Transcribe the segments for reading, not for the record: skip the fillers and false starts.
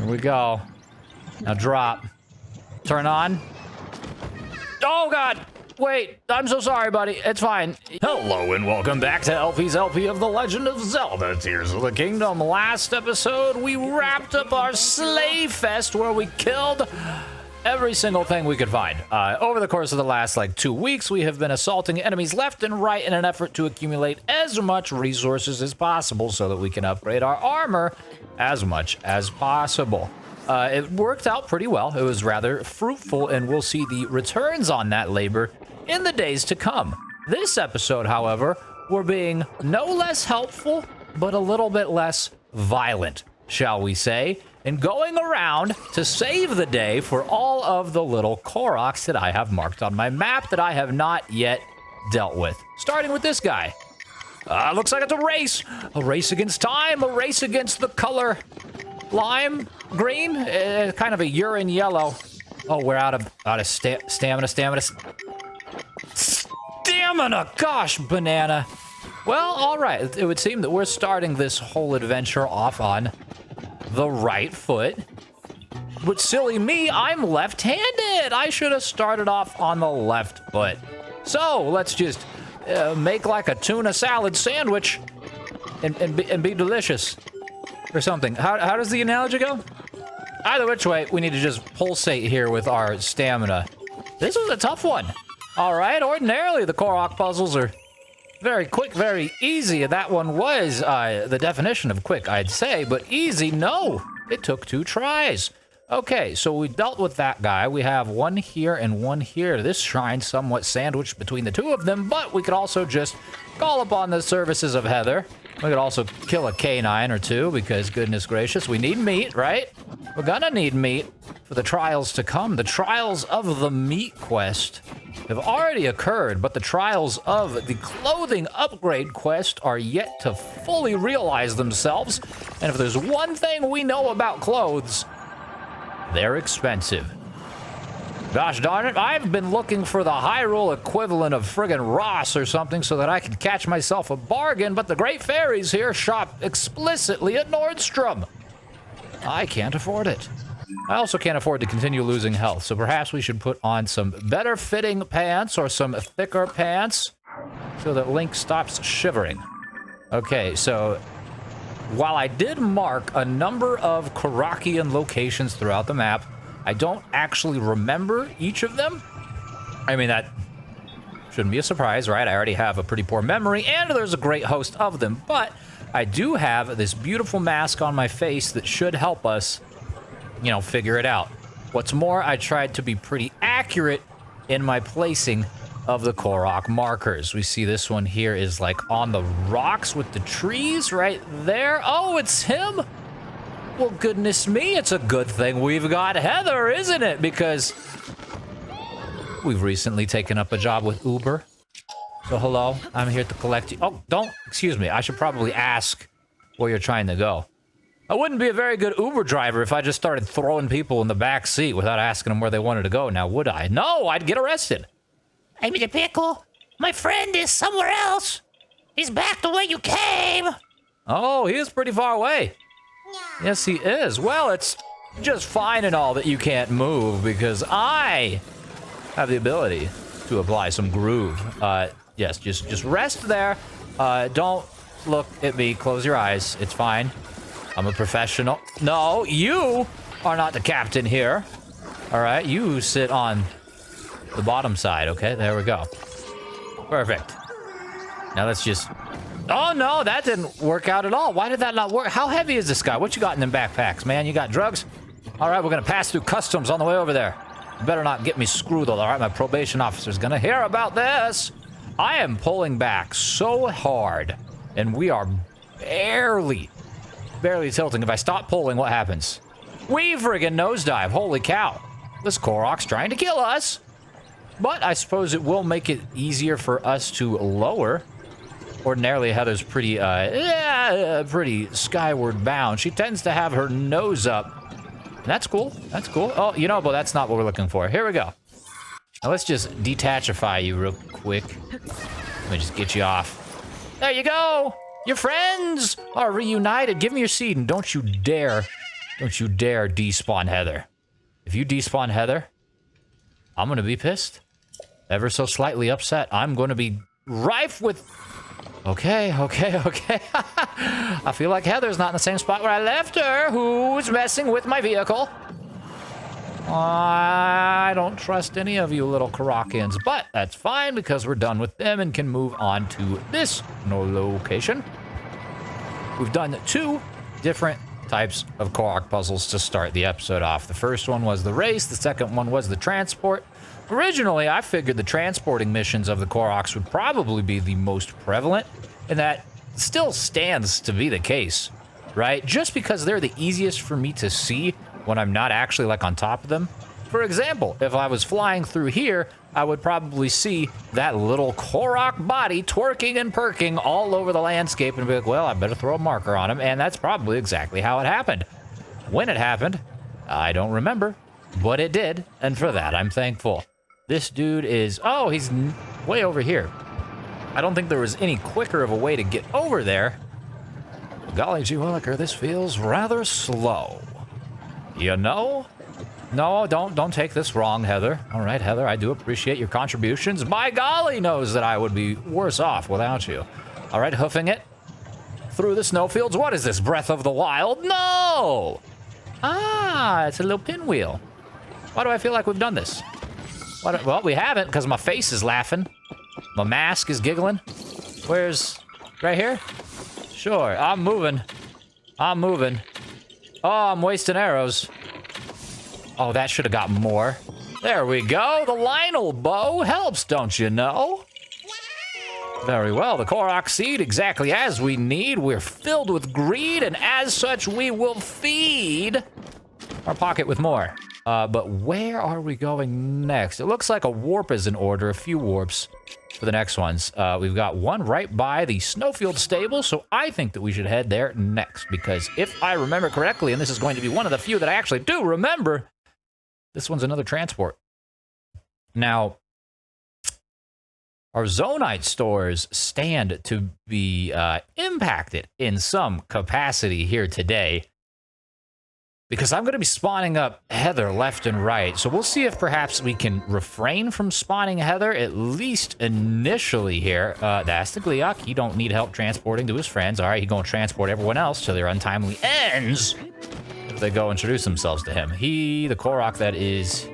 Here we go. Now drop. Turn on. Oh, God. Wait, I'm so sorry, buddy. It's fine. Hello and welcome back to LP's LP of The Legend of Zelda Tears of the Kingdom. Last episode, we wrapped up our Slay Fest where we killed every single thing we could find. Over the course of the last, 2 weeks, we have been assaulting enemies left and right in an effort to accumulate as much resources as possible so that we can upgrade our armor as much as possible. It worked out pretty well. It was rather fruitful, and we'll see the returns on that labor in the days to come. This episode, however, we're being no less helpful, but a little bit less violent, shall we say, and going around to save the day for all of the little Koroks that I have marked on my map that I have not yet dealt with. Starting with this guy. Looks like it's a race against time, a race against the color lime green, kind of a urine yellow. Oh, we're out of stamina. Gosh, banana. Well, all right. It would seem that we're starting this whole adventure off on the right foot. But silly me, I'm left-handed. I should have started off on the left foot. So let's just make like a tuna salad sandwich and be delicious or something. How does the analogy go? Either which way, we need to just pulsate here with our stamina. This was a tough one. All right, ordinarily the Korok puzzles are very quick, very easy. That one was the definition of quick, I'd say, but easy, no. It took 2 tries. Okay, so we dealt with that guy. We have one here and one here. This shrine somewhat sandwiched between the 2 of them, but we could also just call upon the services of Heather. We could also kill a canine or 2 because, goodness gracious, we need meat, right? We're gonna need meat for the trials to come. The trials of the meat quest have already occurred, but the trials of the clothing upgrade quest are yet to fully realize themselves. And if there's one thing we know about clothes, they're expensive. Gosh darn it, I've been looking for the Hyrule equivalent of friggin' Ross or something so that I can catch myself a bargain, but the Great Fairies here shop explicitly at Nordstrom. I can't afford it. I also can't afford to continue losing health, so perhaps we should put on some better fitting pants or some thicker pants so that Link stops shivering. Okay, so while I did mark a number of Korokian locations throughout the map, I don't actually remember each of them. I mean, that shouldn't be a surprise, right? I already have a pretty poor memory, and there's a great host of them, but I do have this beautiful mask on my face that should help us, figure it out. What's more, I tried to be pretty accurate in my placing of the Korok markers. We see this one here is on the rocks with the trees right there. Oh, it's him. Well, goodness me, it's a good thing we've got Heather, isn't it? Because we've recently taken up a job with Uber. So hello, I'm here to collect you. Oh, excuse me. I should probably ask where you're trying to go. I wouldn't be a very good Uber driver if I just started throwing people in the back seat without asking them where they wanted to go, now would I? No, I'd get arrested. I'm in a pickle. My friend is somewhere else. He's back the way you came. Oh, he is pretty far away. Yes, he is. Well, it's just fine and all that you can't move because I have the ability to apply some groove. Yes, just rest there. Don't look at me. Close your eyes. It's fine. I'm a professional. No, you are not the captain here. All right, you sit on the bottom side. Okay, there we go. Perfect. Now let's just... Oh, no, that didn't work out at all. Why did that not work? How heavy is this guy? What you got in them backpacks, man? You got drugs? All right, we're going to pass through customs on the way over there. You better not get me screwed, all right? My probation officer's going to hear about this. I am pulling back so hard, and we are barely tilting. If I stop pulling, what happens? We friggin' nosedive. Holy cow. This Korok's trying to kill us. But I suppose it will make it easier for us to lower. Ordinarily, Heather's pretty skyward bound. She tends to have her nose up. That's cool. That's cool. Oh, but that's not what we're looking for. Here we go. Now let's just detachify you real quick. Let me just get you off. There you go. Your friends are reunited. Give me your seed, and don't you dare Don't you dare despawn Heather. If you despawn Heather, I'm gonna be pissed. Ever so slightly upset. I'm gonna be rife with... Okay. I feel like Heather's not in the same spot where I left her. Who's messing with my vehicle? I don't trust any of you little Korokians, but that's fine because we're done with them and can move on to this location. We've done 2 different types of Korok puzzles to start the episode off. The first one was the race, the second one was the transport. Originally, I figured the transporting missions of the Koroks would probably be the most prevalent, and that still stands to be the case, right? Just because they're the easiest for me to see when I'm not actually like on top of them. For example, if I was flying through here, I would probably see that little Korok body twerking and perking all over the landscape and be like, well, I better throw a marker on him, and that's probably exactly how it happened. When it happened, I don't remember, but it did, and for that, I'm thankful. This dude is, oh, he's way over here. I don't think there was any quicker of a way to get over there. Golly gee williker, this feels rather slow. You know? No, don't take this wrong, Heather. All right, Heather, I do appreciate your contributions. By golly knows that I would be worse off without you. All right, hoofing it through the snowfields. What is this, Breath of the Wild? No! Ah, it's a little pinwheel. Why do I feel like we've done this? Well, we haven't, because my face is laughing. My mask is giggling. Where's... right here? Sure, I'm moving. Oh, I'm wasting arrows. Oh, that should have got more. There we go. The Lionel bow helps, don't you know? Very well. The Korok seed, exactly as we need. We're filled with greed, and as such, we will feed our pocket with more. But where are we going next? It looks like a warp is in order, a few warps for the next ones. We've got one right by the Snowfield stable, so I think that we should head there next, because if I remember correctly, and this is going to be one of the few that I actually do remember, this one's another transport. Now, our Zonite stores stand to be impacted in some capacity here today, because I'm going to be spawning up Heather left and right. So we'll see if perhaps we can refrain from spawning Heather, at least initially here. That's the Gliok. He don't need help transporting to his friends. All right, he's going to transport everyone else to their untimely ends if they go introduce themselves to him. The Korok that is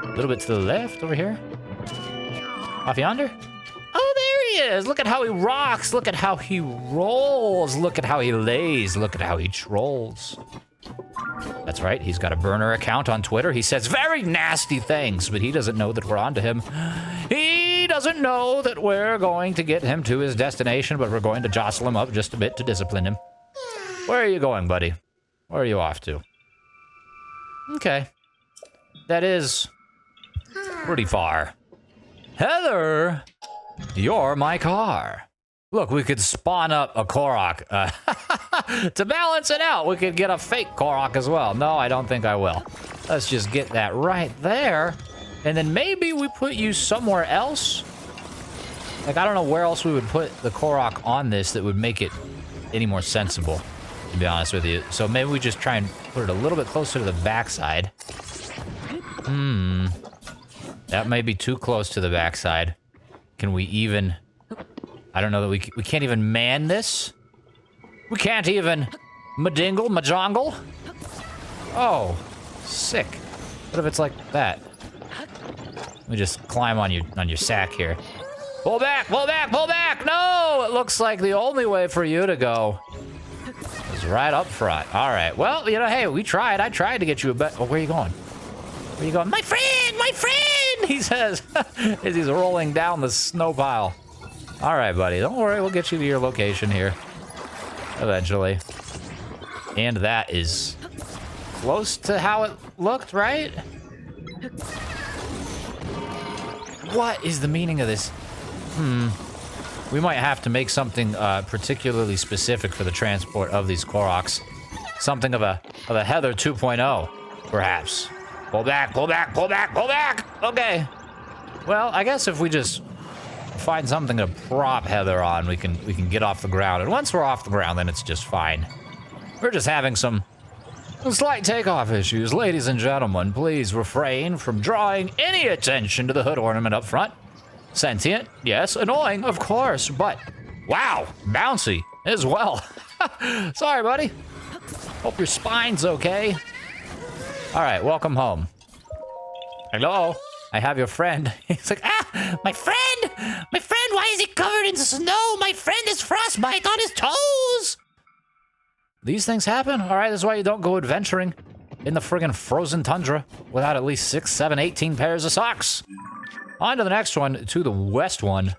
a little bit to the left over here. Off yonder. Oh, there he is. Look at how he rocks. Look at how he rolls. Look at how he lays. Look at how he trolls. That's right, he's got a burner account on Twitter. He says very nasty things, but he doesn't know that we're onto him. He doesn't know that we're going to get him to his destination, but we're going to jostle him up just a bit to discipline him. Where are you going, buddy? Where are you off to? Okay. That is pretty far. Heather, you're my car. Look, we could spawn up a Korok. To balance it out, we could get a fake Korok as well. No, I don't think I will. Let's just get that right there. And then maybe we put you somewhere else. Like, I don't know where else we would put the Korok on this that would make it any more sensible, to be honest with you. So maybe we just try and put it a little bit closer to the backside. That may be too close to the backside. Can we even... I don't know that we can't even man this. We can't even majongle. Oh, sick. What if it's like that? Let me just climb on your sack here. Pull back, pull back, pull back! No! It looks like the only way for you to go is right up front. All right, well, you know, hey, we tried. I tried to get you a bet. Oh, where are you going? Where are you going? My friend, he says, as he's rolling down the snow pile. All right, buddy, don't worry, we'll get you to your location here eventually. And that is close to how it looked, right? What is the meaning of this? We might have to make something particularly specific for the transport of these Koroks. Something of a Heather 2.0, perhaps. Pull back, pull back, pull back, pull back! Okay. Well, I guess if we just find something to prop Heather on, we can get off the ground. And once we're off the ground, then it's just fine. We're just having some Slight takeoff issues. Ladies and gentlemen, please refrain from drawing any attention to the hood ornament up front. Sentient, yes. Annoying, of course, but wow, bouncy as well. Sorry, buddy. Hope your spine's okay. All right, welcome home. Hello, I have your friend. He's like, My friend! My friend, why is he covered in snow? My friend has frostbite on his toes! these things happen. All right, that's why you don't go adventuring in the friggin' frozen tundra without at least 6, 7, 18 pairs of socks. On to the next one, to the west one.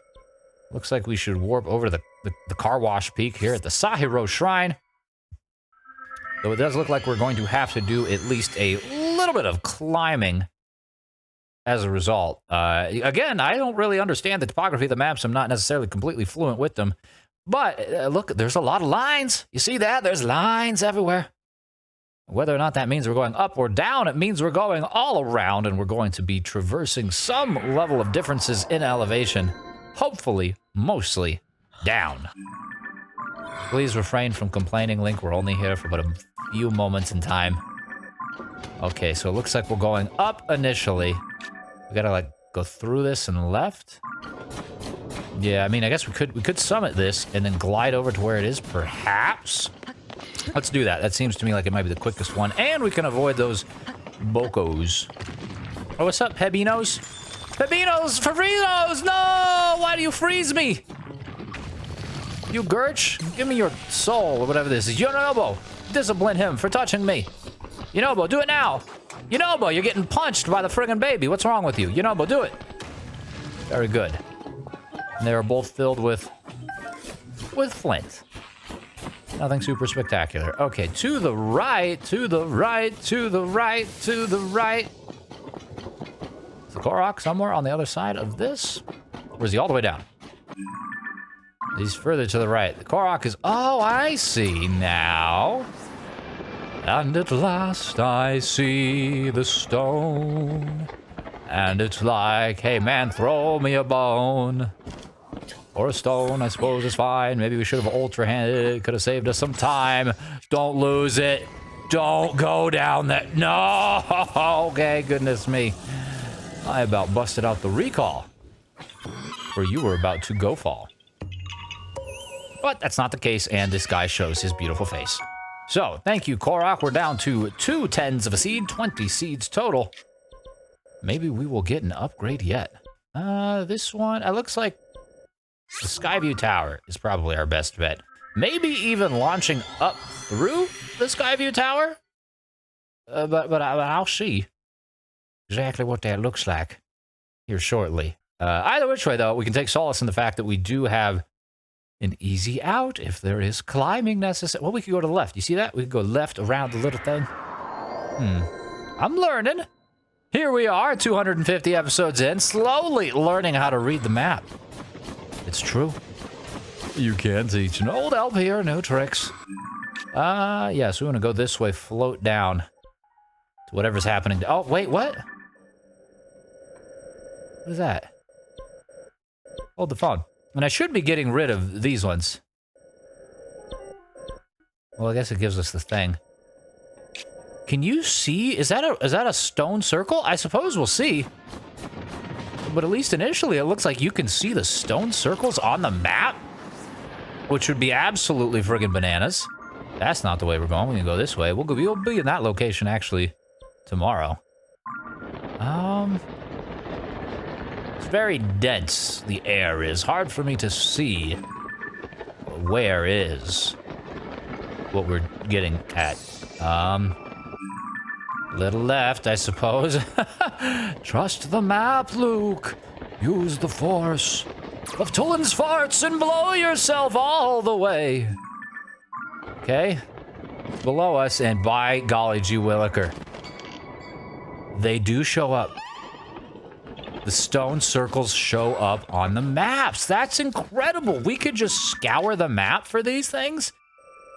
Looks like we should warp over to the car wash peak here at the Sahiro Shrine. Though it does look like we're going to have to do at least a little bit of climbing as a result. Again, I don't really understand the topography of the maps. I'm not necessarily completely fluent with them. But look, there's a lot of lines. You see that? There's lines everywhere. Whether or not that means we're going up or down, it means we're going all around and we're going to be traversing some level of differences in elevation. Hopefully, mostly down. Please refrain from complaining, Link. We're only here for about a few moments in time. Okay, so it looks like we're going up initially. We gotta, like, go through this and left. Yeah, I mean, I guess we could summit this and then glide over to where it is, perhaps. Let's do that. That seems to me like it might be the quickest one. And we can avoid those bocos. Oh, what's up, Pebinos? Pebinos! Favrinos! No! Why do you freeze me? You Gurch, give me your soul, or whatever this is. Yonobo, discipline him for touching me. Yonobo, do it now. Yonobo, you're getting punched by the friggin' baby. What's wrong with you? Yonobo, do it. Very good. And they are both filled with flint. Nothing super spectacular. Okay, to the right, to the right, to the right, to the right. Is the Korok somewhere on the other side of this? Or is he all the way down? He's further to the right. The Korok is... Oh, I see now. And at last I see the stone. And it's like, hey man, throw me a bone. Or a stone, I suppose is fine. Maybe we should have ultra-handed it. Could have saved us some time. Don't lose it. Don't go down that... No! Okay, goodness me. I about busted out the recall. Or you were about to go fall. But that's not the case, and this guy shows his beautiful face. So, thank you, Korok. We're down to 2 tens of a seed, 20 seeds total. Maybe we will get an upgrade yet. This one, it looks like the Skyview Tower is probably our best bet. Maybe even launching up through the Skyview Tower? But I'll see exactly what that looks like here shortly. Either which way, though, we can take solace in the fact that we do have an easy out if there is climbing necessary. Well, we could go to the left. You see that? We could go left around the little thing. I'm learning. Here we are, 250 episodes in, slowly learning how to read the map. It's true. You can teach an old elf here, no tricks. Yeah, so we want to go this way, float down to whatever's happening. Oh, wait, what? What is that? Hold the phone. And I should be getting rid of these ones. Well, I guess it gives us the thing. Can you see? Is that a stone circle? I suppose we'll see. But at least initially, it looks like you can see the stone circles on the map, which would be absolutely friggin' bananas. That's not the way we're going. We can go this way. We'll be in that location actually tomorrow. It's very dense. The air is hard for me to see where is what we're getting at. Little left, I suppose. Trust the map, Luke. Use the force of Tullin's farts and blow yourself all the way. Okay. Below us, and by golly gee williker, they do show up. The stone circles show up on the maps. That's incredible. We could just scour the map for these things.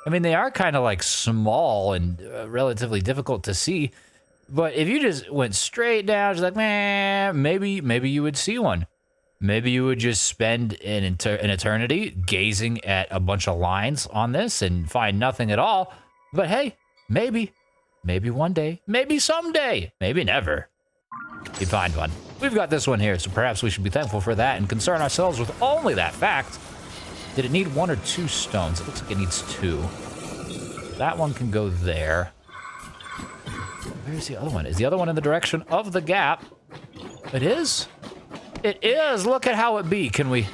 I mean, they are kind of like small and relatively difficult to see. But if you just went straight down, just like, man, maybe you would see one. Maybe you would just spend an eternity gazing at a bunch of lines on this and find nothing at all. But hey, maybe Maybe one day, maybe someday, maybe never. He'd find one. We've got this one here, so perhaps we should be thankful for that and concern ourselves with only that fact. Did it need 1 or 2 stones? It looks like it needs 2. That one can go there. Where's the other one? Is the other one in the direction of the gap? It is? It is! Look at how it be. Can we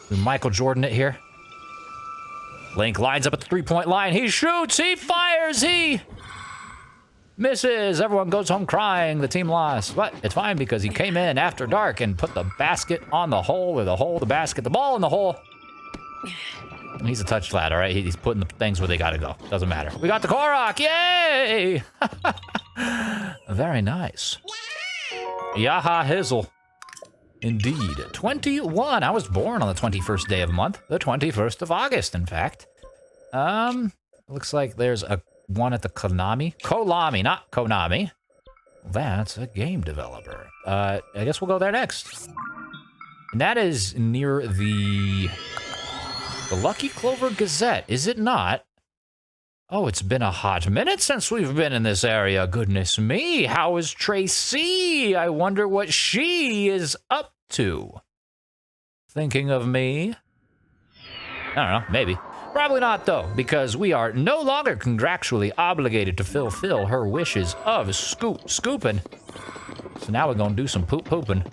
Michael Jordan it here? Link lines up at the 3-point line. He shoots! He fires! He misses! Everyone goes home crying. The team lost. But it's fine because he came in after dark and put the basket on the hole, or the hole, the basket, the ball in the hole. He's a touch lad, all right? He's putting the things where they gotta go. Doesn't matter. We got the Korok! Yay! Very nice. Yaha Hizzle. Indeed. 21. I was born on the 21st day of the month. The 21st of August, in fact. Looks like there's a one at the Konami, not Konami. That's a game developer. I guess we'll go there next. And that is near the Lucky Clover Gazette, is it not? Oh, it's been a hot minute since we've been in this area. Goodness me, how is Tracy? I wonder what she is up to. Thinking of me? I don't know, maybe. Probably not, though, because we are no longer contractually obligated to fulfill her wishes of scooping. So now we're gonna do some pooping.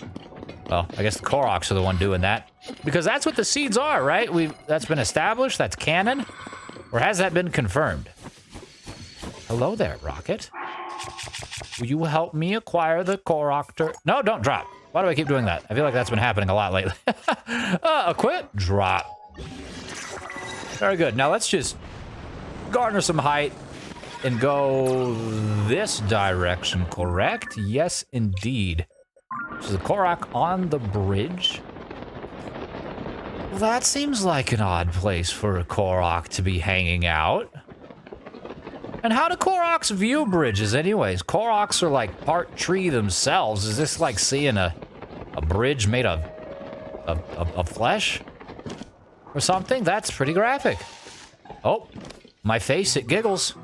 Well, I guess the Koroks are the one doing that. Because that's what the seeds are, right? That's been established, that's canon. Or has that been confirmed? Hello there, Rocket. Will you help me acquire the Korok? No, don't drop. Why do I keep doing that? I feel like that's been happening a lot lately. Equip, drop. Very good. Now let's just garner some height and go this direction, correct? Yes, indeed. So the Korok on the bridge. Well, that seems like an odd place for a Korok to be hanging out. And how do Koroks view bridges anyways? Koroks are like part tree themselves. Is this like seeing a bridge made of flesh? Or something? That's pretty graphic. Oh, my face, it giggles.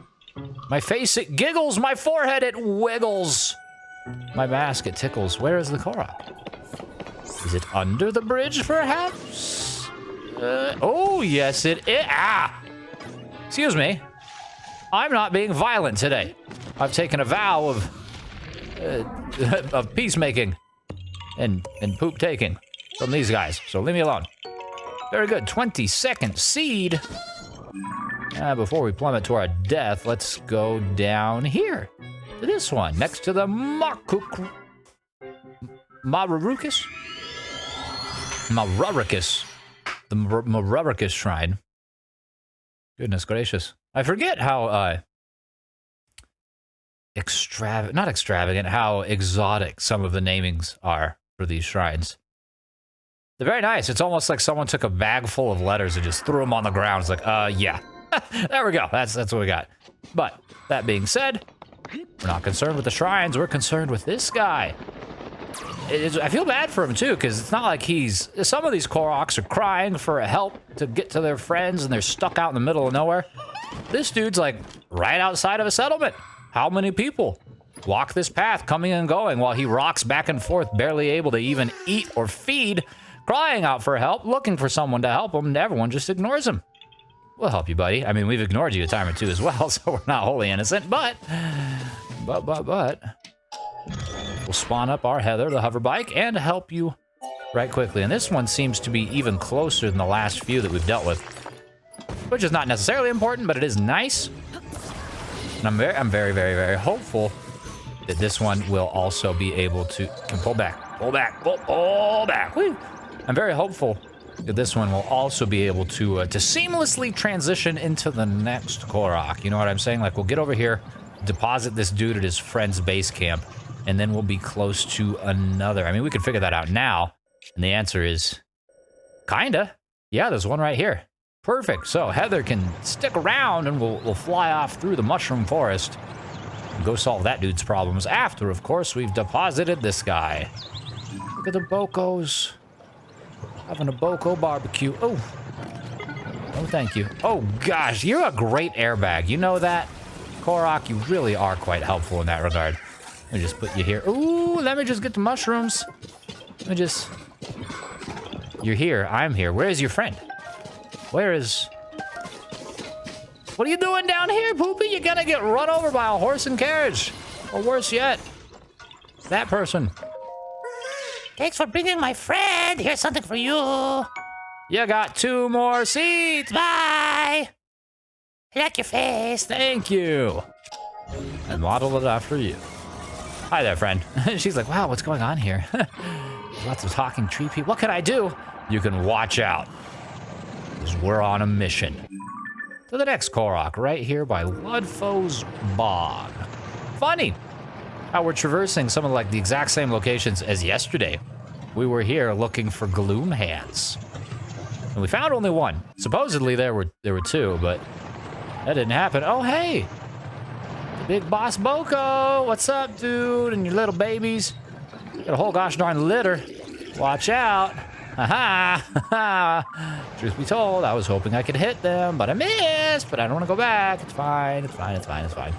My face, it giggles. My forehead, it wiggles. My mask, it tickles. Where is the Korok? Is it under the bridge, perhaps? Oh, yes, it is. Ah! Excuse me. I'm not being violent today. I've taken a vow of peacemaking and poop taking from these guys, so leave me alone. Very good. 22nd seed. Before we plummet to our death, let's go down here to this one, next to the Marurukis? The Marurukis shrine. Goodness gracious. I forget how, not extravagant, how exotic some of the namings are for these shrines. They're very nice. It's almost like someone took a bag full of letters and just threw them on the ground. It's like, yeah. There we go. That's what we got. But, that being said, we're not concerned with the shrines. We're concerned with this guy. I feel bad for him, too, because it's not like some of these Koroks are crying for help to get to their friends, and they're stuck out in the middle of nowhere. This dude's, like, right outside of a settlement. How many people walk this path, coming and going, while he rocks back and forth, barely able to even eat or feed, crying out for help, looking for someone to help him, and everyone just ignores him. We'll help you, buddy. I mean, we've ignored you a time or two as well, so we're not wholly innocent, but... We'll spawn up our Heather, the hover bike, and help you right quickly. And this one seems to be even closer than the last few that we've dealt with, which is not necessarily important, but it is nice. And I'm very, very, very hopeful that this one will also be able to pull back. Woo! I'm very hopeful that this one will also be able to seamlessly transition into the next Korok. You know what I'm saying? Like, we'll get over here, deposit this dude at his friend's base camp, and then we'll be close to another. I mean, we could figure that out now. And the answer is, kinda. Yeah, there's one right here. Perfect. So Heather can stick around, and we'll fly off through the mushroom forest and go solve that dude's problems after, of course, we've deposited this guy. Look at the Bokos. Having a Boko barbecue. Oh, thank you. Oh, gosh, you're a great airbag. You know that? Korok, you really are quite helpful in that regard. Let me just put you here. Ooh, let me just get the mushrooms. Let me just... You're here. I'm here. Where is your friend? Where is... What are you doing down here, Poopy? You're gonna get run over by a horse and carriage. Or worse yet, that person. Thanks for bringing my friend. Here's something for you. You got 2 more seats. Bye. I like your face. Thank you. I modeled it after you. Hi there, friend. She's like, wow, what's going on here? Lots of talking tree people. What can I do? You can watch out. Because we're on a mission. To the next Korok, right here by Ludfo's Bog. Funny how we're traversing some of like the exact same locations as yesterday. We were here looking for Gloom Hands. And we found only 1. Supposedly there were 2, but that didn't happen. Oh, hey! The big boss Boko! What's up, dude? And your little babies. Got a whole gosh darn litter. Watch out. Haha! Truth be told, I was hoping I could hit them, but I missed. But I don't want to go back. It's fine. It's fine. It's fine. It's fine.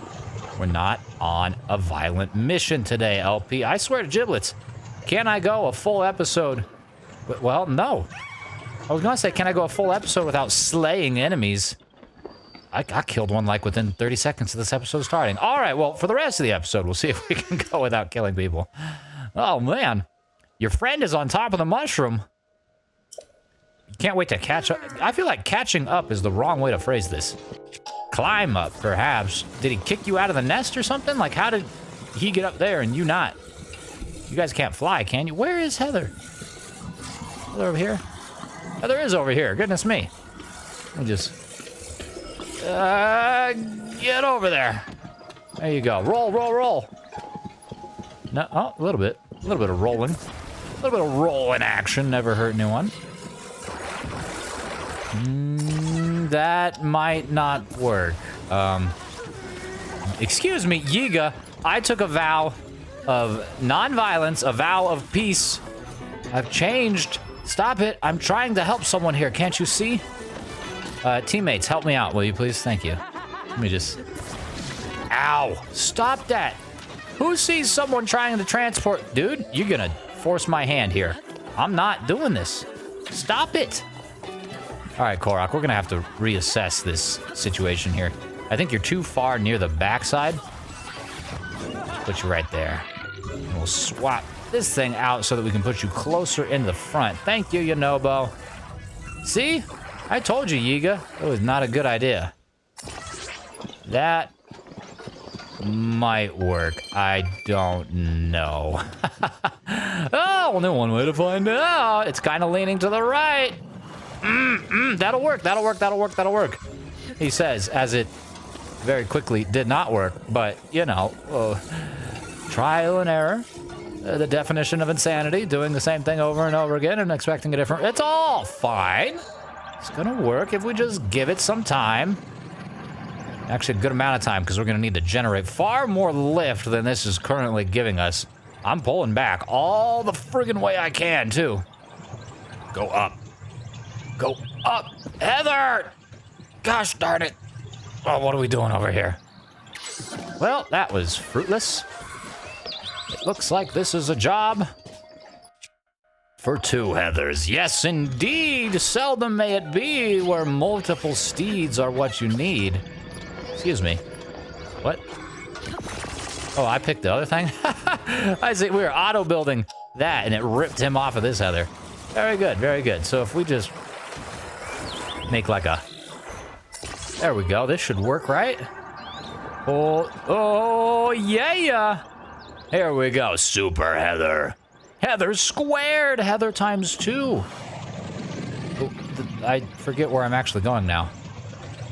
We're not on a violent mission today, LP. I swear to giblets. Can I go a full episode? Well, no. I was gonna say, can I go a full episode without slaying enemies? I killed one like within 30 seconds of this episode starting. All right, well, for the rest of the episode, we'll see if we can go without killing people. Oh, man. Your friend is on top of the mushroom. You can't wait to catch up. I feel like catching up is the wrong way to phrase this. Climb up, perhaps. Did he kick you out of the nest or something? Like, how did he get up there and you not? You guys can't fly, can you? Where is Heather? Heather over here? Heather is over here. Goodness me. Let me just... get over there. There you go. Roll, roll, roll. No, oh, a little bit. A little bit of rolling. A little bit of rolling action. Never hurt anyone. That might not work. Excuse me, Yiga. I took a vow of non-violence, a vow of peace. I've changed. Stop it. I'm trying to help someone here. Can't you see? Teammates, help me out, will you please? Thank you. Let me just... Ow! Stop that! Who sees someone trying to transport... Dude, you're gonna force my hand here. I'm not doing this. Stop it! Alright, Korok, we're gonna have to reassess this situation here. I think you're too far near the backside. Put you right there. And we'll swap this thing out so that we can put you closer into the front. Thank you, Yonobo. See? I told you, Yiga. That was not a good idea. That might work. I don't know. Oh, only one way to find out. It's kind of leaning to the right. That'll work. That'll work. That'll work. That'll work. He says, as it very quickly did not work. But, you know, trial and error. The definition of insanity. Doing the same thing over and over again and expecting a different... It's all fine. It's gonna work if we just give it some time. Actually, a good amount of time, because we're gonna need to generate far more lift than this is currently giving us. I'm pulling back all the friggin' way I can, too. Go up. Go up. Heather! Gosh darn it. Oh, what are we doing over here? Well, that was fruitless. It looks like this is a job for 2 Heathers. Yes, indeed. Seldom may it be where multiple steeds are what you need. Excuse me. What? Oh, I picked the other thing? I see. We were auto-building that, and it ripped him off of this Heather. Very good, very good. So if we just make like a... There we go. This should work, right? Oh, yeah. Here we go. Super Heather. Heather squared. Heather times 2. Oh, I forget where I'm actually going now.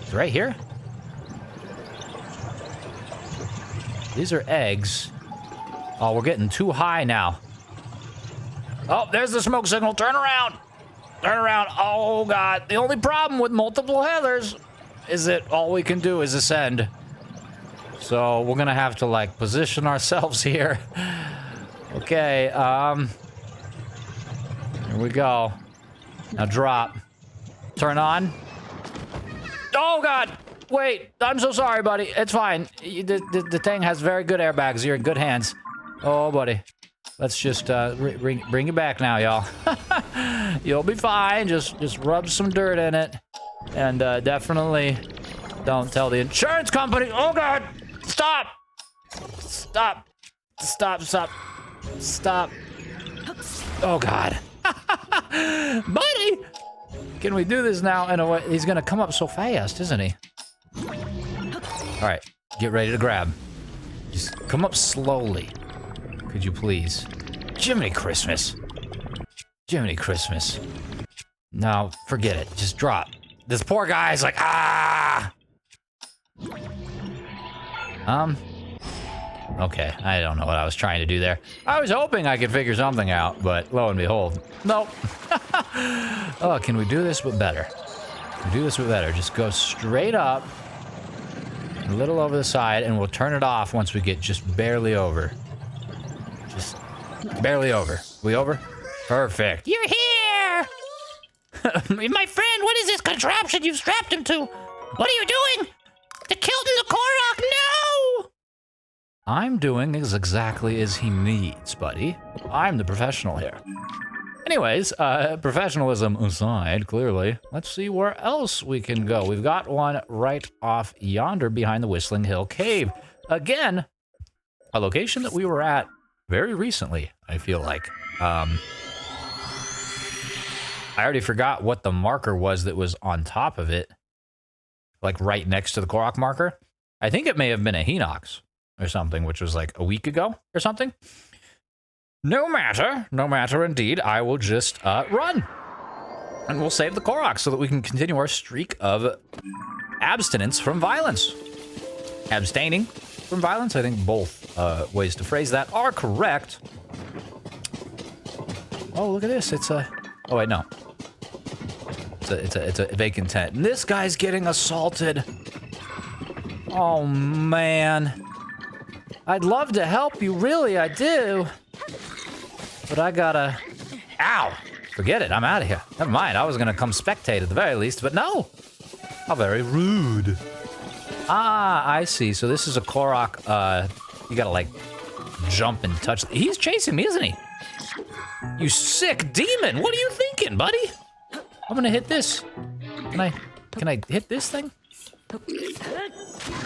It's right here? These are eggs. Oh, we're getting too high now. Oh, there's the smoke signal. Turn around. Turn around. Oh, God. The only problem with multiple Heathers is that all we can do is ascend. So we're going to have to, like, position ourselves here. Okay, here we go. Now drop. Turn on. Oh, God. wait. I'm so sorry, buddy. It's fine. The thing has very good airbags. You're in good hands. Oh, buddy. Let's just bring it back now, y'all. You'll be fine. Just rub some dirt in it. And definitely don't tell the insurance company. Oh, God. Stop. Stop. Stop, stop. Stop. Oh, God. Buddy! Can we do this now in a way? He's gonna come up so fast, isn't he? Alright, get ready to grab. Just come up slowly. Could you please? Jiminy Christmas. Jiminy Christmas. No, forget it. Just drop. This poor guy's like, ah! Okay, I don't know what I was trying to do there. I was hoping I could figure something out, but lo and behold, nope. Oh, can we do this but better? Can we do this but better? Just go straight up, a little over the side, and we'll turn it off once we get just barely over. Just barely over. We over? Perfect. You're here! My friend, what is this contraption you've strapped him to? What are you doing? The kilt and the Korok, no! I'm doing exactly as he needs, buddy. I'm the professional here. Anyways, professionalism aside, clearly, let's see where else we can go. We've got one right off yonder behind the Whistling Hill Cave. Again, a location that we were at very recently, I feel like. I already forgot what the marker was that was on top of it. Like right next to the Korok marker. I think it may have been a Hinox or something, which was like a week ago or something. No matter indeed. I will just run. And we'll save the Koroks so that we can continue our streak of abstinence from violence. Abstaining from violence, I think both ways to phrase that are correct. Oh, look at this. It's a... Oh, wait, no. It's a vacant tent. And this guy's getting assaulted. Oh, man. I'd love to help you, really, I do. But I gotta... Ow! Forget it, I'm out of here. Never mind, I was gonna come spectate at the very least, but no! How very rude. Ah, I see. So this is a Korok, you gotta, like, jump and touch... He's chasing me, isn't he? You sick demon! What are you thinking, buddy? I'm gonna hit this. Can I hit this thing?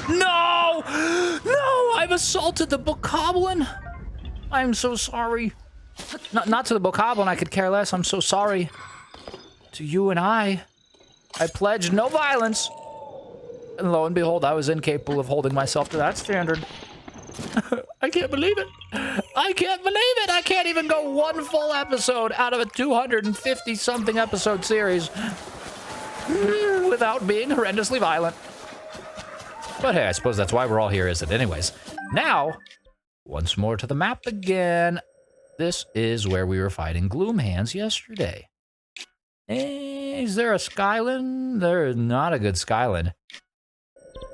No! No! I've assaulted the bokoblin! I'm so sorry. Not to the bokoblin, I could care less. I'm so sorry. To you and I pledged no violence. And lo and behold, I was incapable of holding myself to that standard. I can't believe it. I can't believe it. I can't even go one full episode out of a 250-something episode series without being horrendously violent. But hey, I suppose that's why we're all here, is it? Anyways, now, once more to the map again. This is where we were fighting Gloomhands yesterday. Is there a Skyland? There is not a good Skyland.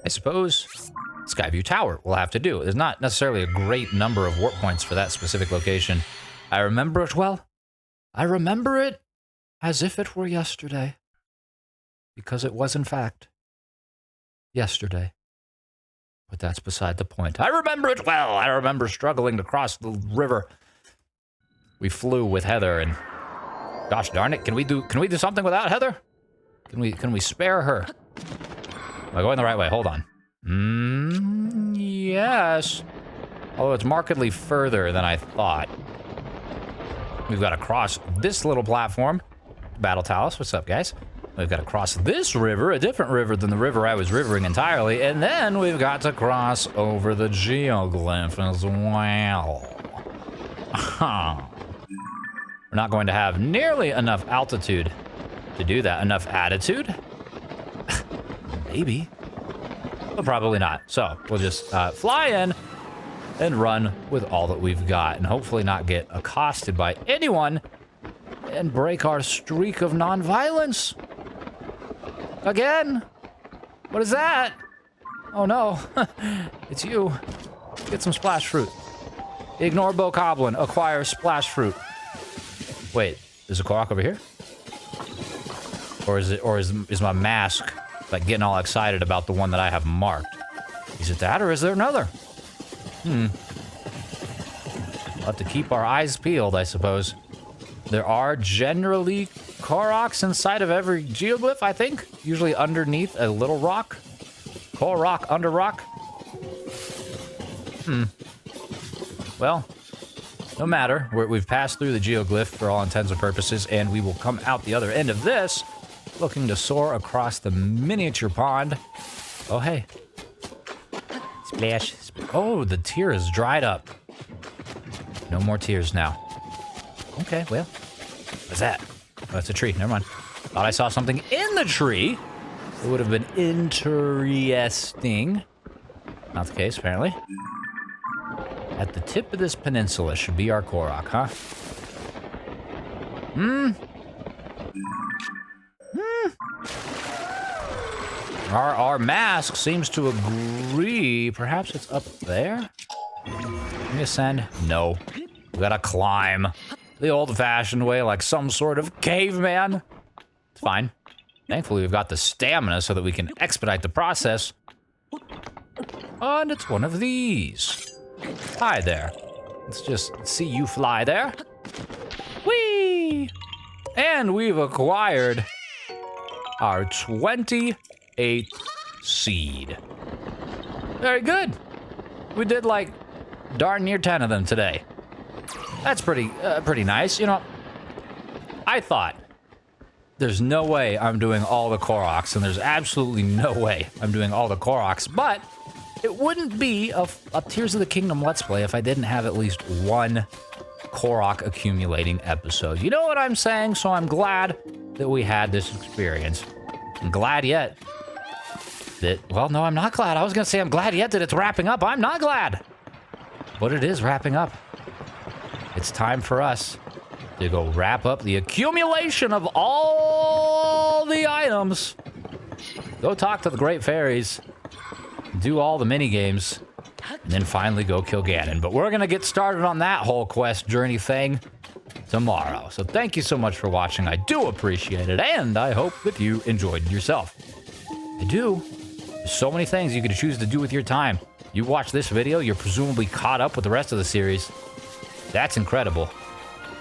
I suppose Skyview Tower will have to do. There's not necessarily a great number of warp points for that specific location. I remember it well. I remember it as if it were yesterday. Because it was, in fact, yesterday. But that's beside the point. I remember it well. I remember struggling to cross the river. We flew with Heather, and gosh darn it, can we do something without Heather? Can we spare her? Am I going the right way? Hold on. Yes. Although it's markedly further than I thought. We've got to cross this little platform. Battle Talus, what's up, guys? We've got to cross this river, a different river than the river I was rivering entirely, and then we've got to cross over the geoglyph as well. We're not going to have nearly enough altitude to do that. Enough attitude? Maybe. But probably not. So we'll just fly in and run with all that we've got and hopefully not get accosted by anyone and break our streak of non-violence. Again? What is that? Oh no, it's you. Get some splash fruit. Ignore bokoblin, acquire splash fruit. Wait, is a Korok over here? Or is my mask Like getting all excited about the one that I have marked. Is it that or is there another? We'll have to keep our eyes peeled, I suppose. There are generally Koroks inside of every geoglyph, I think. Usually underneath a little rock. Korok under rock. Well, no matter. We've passed through the geoglyph for all intents and purposes, and we will come out the other end of this looking to soar across the miniature pond. Oh, hey. Splash. Oh, the tear is dried up. No more tears now. Okay, well. What's that? Oh, that's a tree. Never mind. Thought I saw something in the tree. It would have been interesting. Not the case, apparently. At the tip of this peninsula should be our Korok, huh? Our mask seems to agree. Perhaps it's up there? Can we ascend? No. We gotta climb. The old-fashioned way, like some sort of caveman. It's fine. Thankfully, we've got the stamina so that we can expedite the process. And it's one of these. Hi there. Let's just see you fly there. Whee! And we've acquired our 28th seed. Very good. We did like darn near 10 of them today. That's pretty nice. You know, I thought there's no way I'm doing all the Koroks, and there's absolutely no way I'm doing all the Koroks, but it wouldn't be a Tears of the Kingdom Let's Play if I didn't have at least one Korok accumulating episode. You know what I'm saying? So I'm glad that we had this experience. I'm glad yet that, well, no, I'm not glad. I was going to say I'm glad yet that it's wrapping up. I'm not glad. But it is wrapping up. It's time for us to go wrap up the accumulation of all the items. Go talk to the Great Fairies. Do all the mini-games. And then finally go kill Ganon. But we're going to get started on that whole quest journey thing tomorrow. So thank you so much for watching. I do appreciate it. And I hope that you enjoyed yourself. I do. There's so many things you could choose to do with your time. You watch this video, you're presumably caught up with the rest of the series. That's incredible.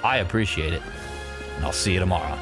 I appreciate it. And I'll see you tomorrow.